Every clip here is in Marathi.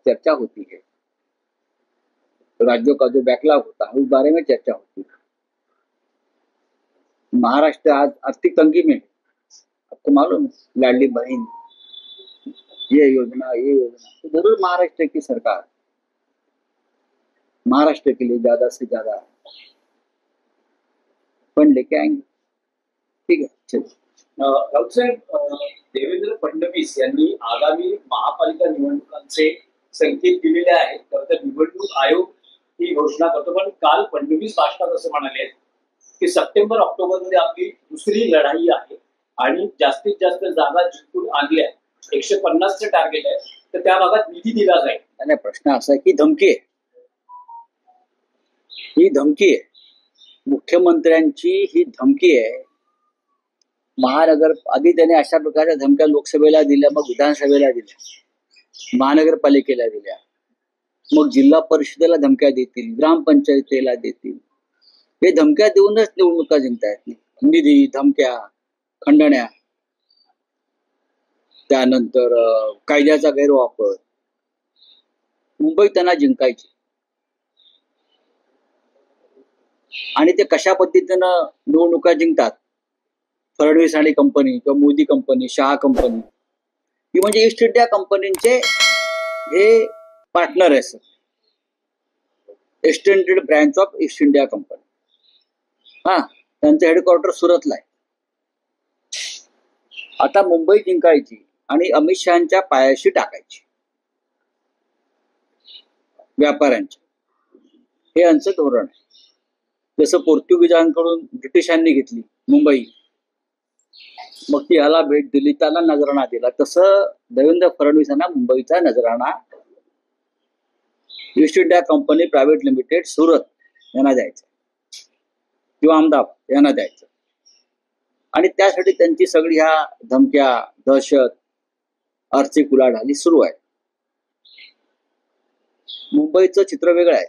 चर्चा होती है, राज्यों का जो बैकलॉग होता है उस बारे में चर्चा होती है। महाराष्ट्र आज आर्थिक तंगी में है, आपको मालूम है, लाडली बहन, ये योजना, तो जरूर महाराष्ट्र की सरकार महाराष्ट्र के लिए ज्यादा से ज्यादा फंड लेके आएंगे। ठीक है, चलिए। राऊत साहेब, देवेंद्र फडणवीस यांनी आगामी महापालिका निवडणुकांचे संकेत दिलेले आहेत, तर निवडणूक आयोग ही घोषणा करतो, पण काल फडणवीस भाषणात असं म्हणाले की सप्टेंबर ऑक्टोबर मध्ये आपली दुसरी लढाई आहे आणि जास्तीत जास्त जागा जिंकून आणली आहे, 150चं टार्गेट आहे, तर त्या भागात निधी दिला जाईल। आणि प्रश्न असा आहे की धमकी आहे, ही धमकी आहे, मुख्यमंत्र्यांची ही धमकी आहे। महानगर आधी त्याने अशा प्रकारच्या धमक्या लोकसभेला दिल्या, मग विधानसभेला दिल्या, महानगरपालिकेला दिल्या, मग जिल्हा परिषदेला धमक्या देतील, ग्रामपंचायतीला देतील। हे धमक्या देऊनच निवडणुका जिंकतायत। निधी, धमक्या, खंडण्या, त्यानंतर कायद्याचा गैरवापर, मुंबई त्यांना जिंकायची। आणि ते कशा पद्धतीनं निवडणुका जिंकतात, फडणवीस आणि कंपनी किंवा मोदी कंपनी, शहा कंपनी, ही म्हणजे ईस्ट इंडिया कंपनीचे हे पार्टनर आहे sir, extended branch of east India company. हा, त्यांचं हेडक्वार्टर सुरतला आहे। आता मुंबई जिंकायची आणि अमित शहाच्या पायाशी टाकायची व्यापाऱ्यांच्या, हे यांचं धोरण आहे। जसं पोर्तुगीजांकडून ब्रिटिशांनी घेतली मुंबई, मग ती याला भेट दिली, त्याला नजराणा दिला, तसं देवेंद्र फडणवीसांना मुंबईचा नजराणा East India Company private limited Surat यांना द्यायचं किंवा अहमदाबाद यांना द्यायचं। आणि त्यासाठी त्यांची सगळी ह्या धमक्या, दहशत, आर्थिक उलाढाली सुरू आहे। मुंबईचं चित्र वेगळं आहे।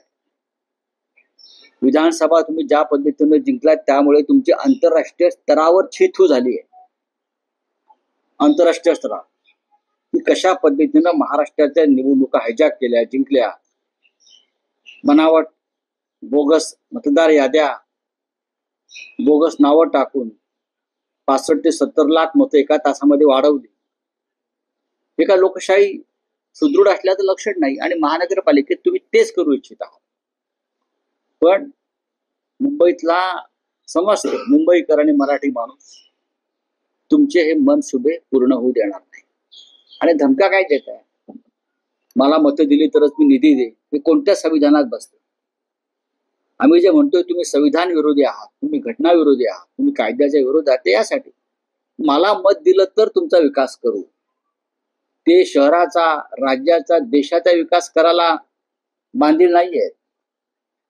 विधानसभा तुम्ही ज्या पद्धतीने जिंकलात त्यामुळे तुमची आंतरराष्ट्रीय स्तरावर छिथू झाली आहे। आंतरराष्ट्रीय स्तरावर की कशा पद्धतीनं महाराष्ट्राच्या निवडणुका हायजॅक केल्या, जिंकल्या, बनावट, बोगस मतदार याद्या, बोगस नावं टाकून 65 ते 70 लाख मतं एका तासामध्ये वाढवली। हे का लोकशाही सुदृढ असल्याचं लक्षण नाही। आणि महानगरपालिकेत तुम्ही तेच करू इच्छित आहात, पण मुंबईतला समजते, मुंबईकर आणि मराठी माणूस तुमचे हे मनसुबे पूर्ण होऊ देणार नाही। आणि धमका काय देत आहे, मला मतं दिली तरच मी निधी दे, हे कोणत्या संविधानात बसते? आम्ही जे म्हणतोय तुम्ही संविधान विरोधी आहात, तुम्ही घटना विरोधी आहात, तुम्ही कायद्याच्या विरोधात, ते यासाठी मला मत दिलं तर तुमचा विकास करू। ते शहराचा, राज्याचा, देशाचा विकास करायला बांधील नाहीये।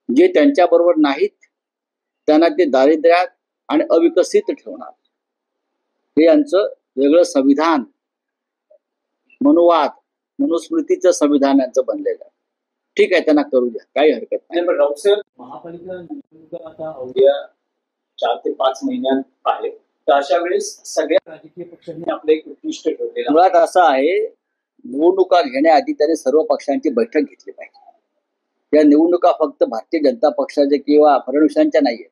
जे त्यांच्या बरोबर नाहीत त्यांना ते दारिद्र्यात आणि अविकसित ठेवणार, हे यांचं वेगळं संविधान, मनुवाद, मनुस्मृतीचं संविधान यांचं बनलेलं आहे। ठीक आहे, त्यांना करू द्या, काही हरकत नाही। पण राऊत साहेब, महापालिका निवडणुका आता अवघ्या 4 ते 5 महिन्यात आहे, तर अशा वेळेस सगळ्या राजकीय पक्षांनी आपलं एक उद्दिष्ट ठेवलेलं मुळात असं आहे, निवडणुका घेण्याआधी त्याने सर्व पक्षांची बैठक घेतली पाहिजे। या निवडणुका फक्त भारतीय जनता पक्षाच्या किंवा फडणवीसांच्या नाहीये,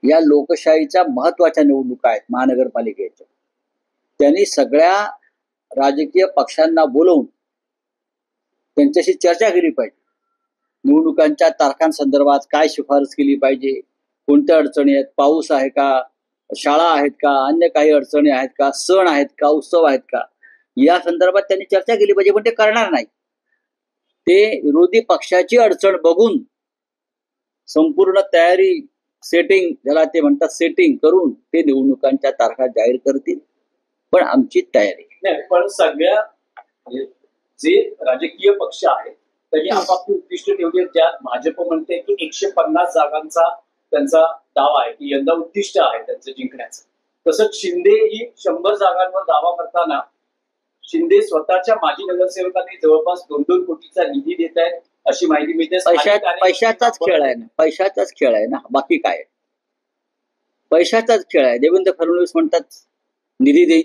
या लोकशाहीच्या महत्वाच्या निवडणुका आहेत महानगरपालिकेच्या। त्यांनी सगळ्या राजकीय पक्षांना बोलवून त्यांच्याशी चर्चा केली पाहिजे। निवडणुकांच्या तारखांसंदर्भात काय शिफारस केली पाहिजे, कोणत्या अडचणी आहेत, पाऊस आहे का, शाळा आहेत का, अन्य काही अडचणी आहेत का, सण आहेत का, उत्सव आहेत का, या संदर्भात त्यांनी चर्चा केली पाहिजे। पण ते करणार नाही, ते विरोधी पक्षाची अडचण बघून संपूर्ण तयारी, सेटिंग, ज्याला ते म्हणतात सेटिंग करून ते निवडणुकांच्या तारखा जाहीर करतील। पण आमची तयारी नाही, पण सगळ्या जे राजकीय पक्ष आहेत त्यांनी आपापली उद्दिष्ट ठेवली आहेत। ज्यात भाजप म्हणते की 150 जागांचा त्यांचा दावा आहे की यंदा उद्दिष्ट आहे त्यांचं जिंकण्याचं। तसंच शिंदे ही 100 जागांवर दावा करताना शिंदे स्वतःच्या माजी नगरसेवकांनी जवळपास 2-2 कोटीचा निधी देत आहेत अशी माहिती मिळते। पैशाचाच खेळ आहे ना, पैशाचाच खेळ आहे ना, बाकी काय? पैशाचाच खेळ आहे। देवेंद्र फडणवीस म्हणतात निधी देईल,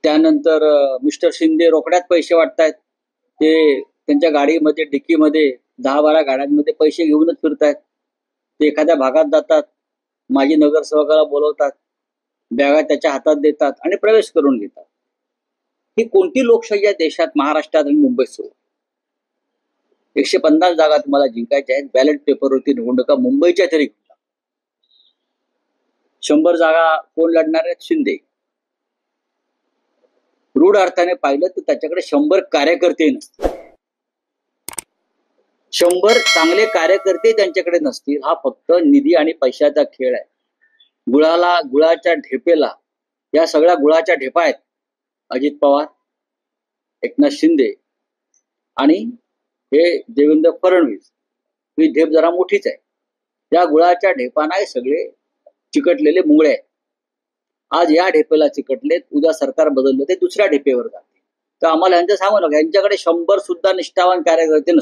त्यानंतर मिस्टर शिंदे रोकड्यात पैसे वाटतायत. ते त्यांच्या गाडीमध्ये डिक्कीमध्ये 10-12 गाड्यांमध्ये पैसे घेऊनच फिरतायत. ते एखाद्या भागात जातात, माजी नगरसेवकाला बोलवतात, बॅगा त्याच्या हातात देतात आणि प्रवेश करून घेतात. ही कोणती लोकशाही या देशात, महाराष्ट्रात आणि मुंबईत सुरू? 150 जागा तुम्हाला जिंकायच्या आहेत. बॅलेट पेपरवरती निवडणुका मुंबईच्या तरी 100 जागा कोण लढणार आहेत? शिंदे. रूढ अर्थाने पाहिलं तर त्याच्याकडे 100 कार्यकर्ते नसतील. 100 चांगले कार्यकर्ते त्यांच्याकडे नसतील. हा फक्त निधी आणि पैशाचा खेळ आहे. गुळाच्या ढेपेला, या सगळ्या गुळाच्या ढेपा आहेत अजित पवार, एकनाथ शिंदे आणि हे देवेंद्र फडणवीस. ही ढेप जरा मोठीच आहे. या गुळाच्या ढेपांना हे सगळे चिकटलेले मुंगळे आहेत. आज या ढेपेला चिकटलेत, उद्या सरकार बदललं ते दुसऱ्या ढेपेवर जाते. तर आम्हाला यांचं सांगू नका, यांच्याकडे 100 सुद्धा निष्ठावान कार्यकर्ते नसतील.